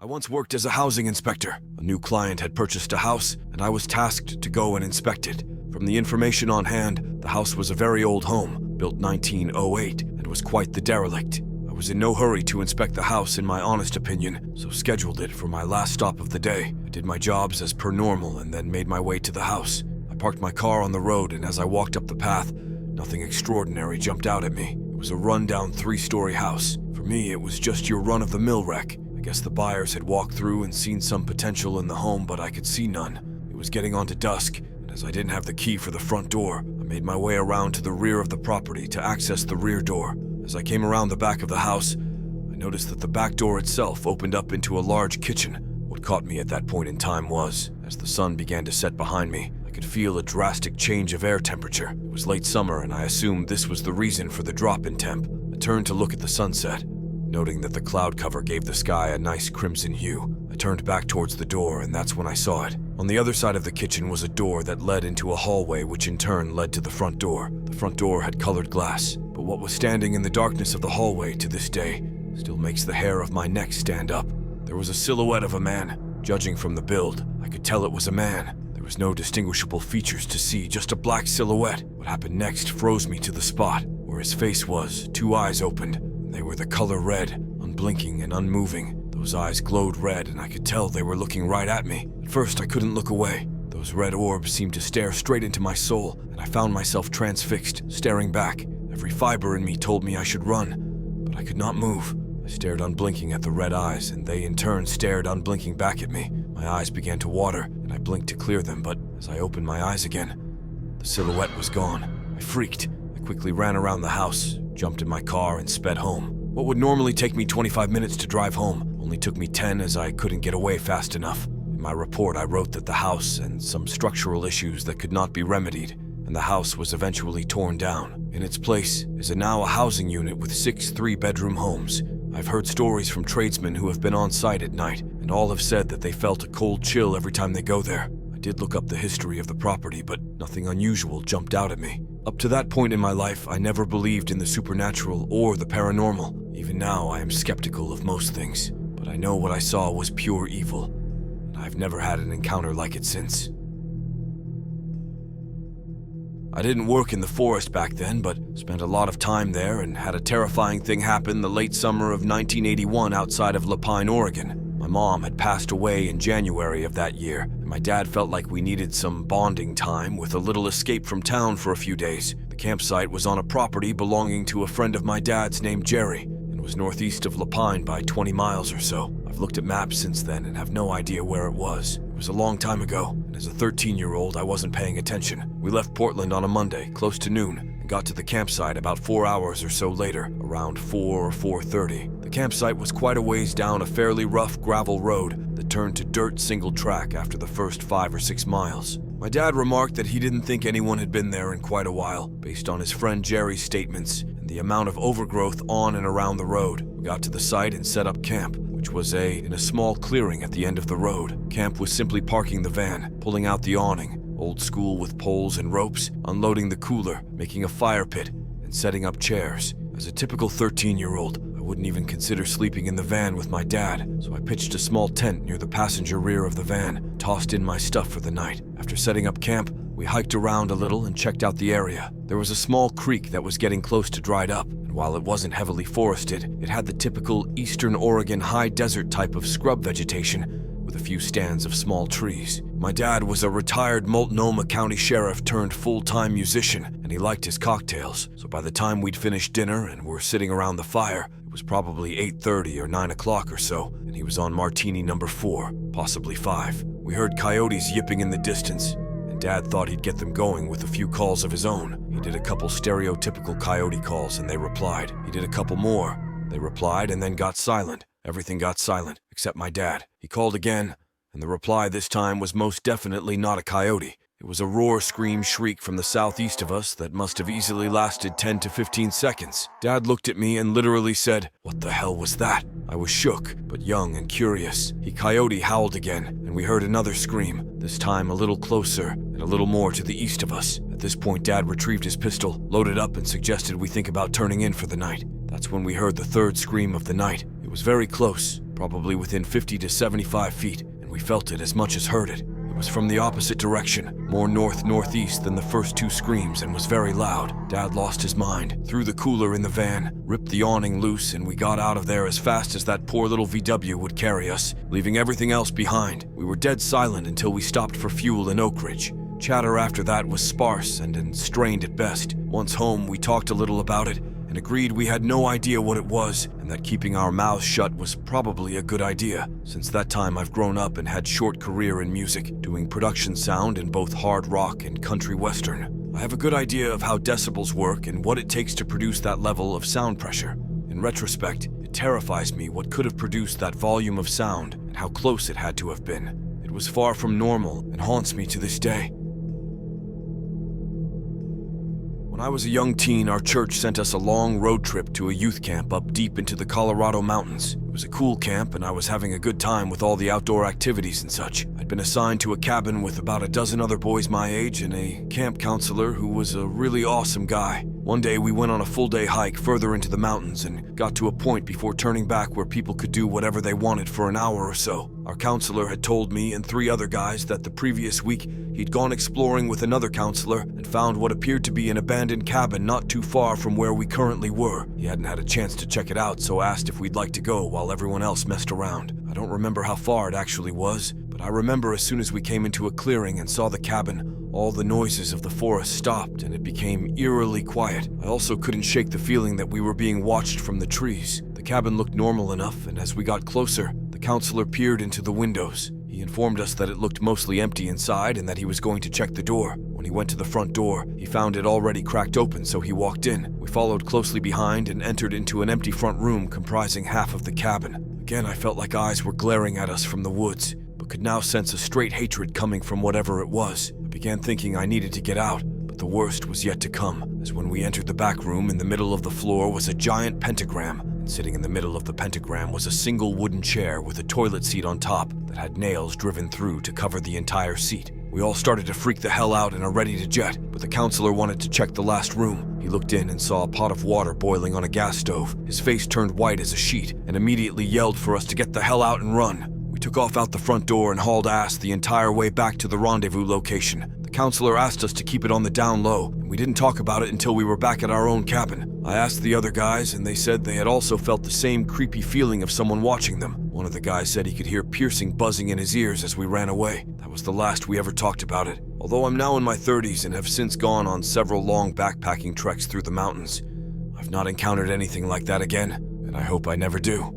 I once worked as a housing inspector. A new client had purchased a house, and I was tasked to go and inspect it. From the information on hand, the house was a very old home, built 1908, and was quite the derelict. I was in no hurry to inspect the house, in my honest opinion, so scheduled it for my last stop of the day. I did my jobs as per normal and then made my way to the house. I parked my car on the road, and as I walked up the path, nothing extraordinary jumped out at me. It was a run-down 3-story house. For me, it was just your run-of-the-mill wreck. I guess the buyers had walked through and seen some potential in the home, but I could see none. It was getting on to dusk, and as I didn't have the key for the front door, I made my way around to the rear of the property to access the rear door. As I came around the back of the house, I noticed that the back door itself opened up into a large kitchen. What caught me at that point in time was, as the sun began to set behind me, I could feel a drastic change of air temperature. It was late summer, and I assumed this was the reason for the drop in temp. I turned to look at the sunset. Noting that the cloud cover gave the sky a nice crimson hue, I turned back towards the door, and that's when I saw it. On the other side of the kitchen was a door that led into a hallway, which in turn led to the front door. The front door had colored glass, but what was standing in the darkness of the hallway to this day still makes the hair of my neck stand up. There was a silhouette of a man. Judging from the build, I could tell it was a man. There was no distinguishable features to see, just a black silhouette. What happened next froze me to the spot, where his face was, 2 eyes opened. They were the color red, unblinking and unmoving. Those eyes glowed red, and I could tell they were looking right at me. At first, I couldn't look away. Those red orbs seemed to stare straight into my soul, and I found myself transfixed, staring back. Every fiber in me told me I should run, but I could not move. I stared unblinking at the red eyes, and they in turn stared unblinking back at me. My eyes began to water, and I blinked to clear them, but as I opened my eyes again, the silhouette was gone. I freaked. I quickly ran around the house, jumped in my car, and sped home. What would normally take me 25 minutes to drive home only took me 10, as I couldn't get away fast enough. In my report, I wrote that the house and some structural issues that could not be remedied, and the house was eventually torn down. In its place is now a housing unit with 6 3-bedroom homes. I've heard stories from tradesmen who have been on site at night, and all have said that they felt a cold chill every time they go there. I did look up the history of the property, but nothing unusual jumped out at me. Up to that point in my life, I never believed in the supernatural or the paranormal. Even now, I am skeptical of most things, but I know what I saw was pure evil, and I've never had an encounter like it since. I didn't work in the forest back then, but spent a lot of time there and had a terrifying thing happen the late summer of 1981 outside of Lapine, Oregon. My mom had passed away in January of that year, and my dad felt like we needed some bonding time with a little escape from town for a few days. The campsite was on a property belonging to a friend of my dad's named Jerry, and was northeast of Lapine by 20 miles or so. I've looked at maps since then and have no idea where it was. It was a long time ago, and as a 13-year-old, I wasn't paying attention. We left Portland on a Monday, close to noon, and got to the campsite about 4 hours or so later, around 4 or 4:30. The campsite was quite a ways down a fairly rough gravel road that turned to dirt single track after the first 5 or 6 miles. My dad remarked that he didn't think anyone had been there in quite a while, based on his friend Jerry's statements and the amount of overgrowth on and around the road. We got to the site and set up camp, which was in a small clearing at the end of the road. Camp was simply parking the van, pulling out the awning, old school with poles and ropes, unloading the cooler, making a fire pit, and setting up chairs. As a typical 13-year-old, I wouldn't even consider sleeping in the van with my dad, so I pitched a small tent near the passenger rear of the van, tossed in my stuff for the night. After setting up camp, we hiked around a little and checked out the area. There was a small creek that was getting close to dried up, and while it wasn't heavily forested, it had the typical Eastern Oregon high desert type of scrub vegetation with a few stands of small trees. My dad was a retired Multnomah County sheriff turned full-time musician, and he liked his cocktails, so by the time we'd finished dinner and were sitting around the fire, it was probably 8:30 or 9 o'clock or so, and he was on martini number 4, possibly 5. We heard coyotes yipping in the distance, and Dad thought he'd get them going with a few calls of his own. He did a couple stereotypical coyote calls, and they replied. He did a couple more. They replied and then got silent. Everything got silent, except my dad. He called again, and the reply this time was most definitely not a coyote. It was a roar, scream, shriek from the southeast of us that must have easily lasted 10 to 15 seconds. Dad looked at me and literally said, "What the hell was that?" I was shook, but young and curious. He coyote howled again, and we heard another scream, this time a little closer and a little more to the east of us. At this point, Dad retrieved his pistol, loaded up, and suggested we think about turning in for the night. That's when we heard the third scream of the night. It was very close, probably within 50 to 75 feet, and we felt it as much as heard it. It was from the opposite direction, more north-northeast than the first two screams, and was very loud. Dad lost his mind, threw the cooler in the van, ripped the awning loose, and we got out of there as fast as that poor little VW would carry us, leaving everything else behind. We were dead silent until we stopped for fuel in Oak Ridge. Chatter after that was sparse and strained at best. Once home, we talked a little about it, and agreed we had no idea what it was, and that keeping our mouths shut was probably a good idea. Since that time, I've grown up and had short career in music, doing production sound in both hard rock and country western. I have a good idea of how decibels work and what it takes to produce that level of sound pressure. In retrospect, it terrifies me what could have produced that volume of sound and how close it had to have been. It was far from normal and haunts me to this day. When I was a young teen, our church sent us a long road trip to a youth camp up deep into the Colorado mountains. It was a cool camp, and I was having a good time with all the outdoor activities and such. I'd been assigned to a cabin with about a dozen other boys my age and a camp counselor who was a really awesome guy. One day we went on a full-day hike further into the mountains and got to a point before turning back where people could do whatever they wanted for an hour or so. Our counselor had told me and 3 other guys that the previous week he'd gone exploring with another counselor and found what appeared to be an abandoned cabin not too far from where we currently were. He hadn't had a chance to check it out, so asked if we'd like to go while everyone else messed around. I don't remember how far it actually was, but I remember as soon as we came into a clearing and saw the cabin, all the noises of the forest stopped and it became eerily quiet. I also couldn't shake the feeling that we were being watched from the trees. The cabin looked normal enough, and as we got closer, the counselor peered into the windows. He informed us that it looked mostly empty inside and that he was going to check the door. When he went to the front door, he found it already cracked open, so he walked in. We followed closely behind and entered into an empty front room comprising half of the cabin. Again, I felt like eyes were glaring at us from the woods, but could now sense a straight hatred coming from whatever it was. I began thinking I needed to get out, but the worst was yet to come, as when we entered the back room, in the middle of the floor was a giant pentagram, and sitting in the middle of the pentagram was a single wooden chair with a toilet seat on top that had nails driven through to cover the entire seat. We all started to freak the hell out and are ready to jet, but the counselor wanted to check the last room. He looked in and saw a pot of water boiling on a gas stove. His face turned white as a sheet and immediately yelled for us to get the hell out and run. We took off out the front door and hauled ass the entire way back to the rendezvous location. The counselor asked us to keep it on the down low, and we didn't talk about it until we were back at our own cabin. I asked the other guys, and they said they had also felt the same creepy feeling of someone watching them. One of the guys said he could hear piercing buzzing in his ears as we ran away. That was the last we ever talked about it. Although I'm now in my 30s and have since gone on several long backpacking treks through the mountains, I've not encountered anything like that again, and I hope I never do.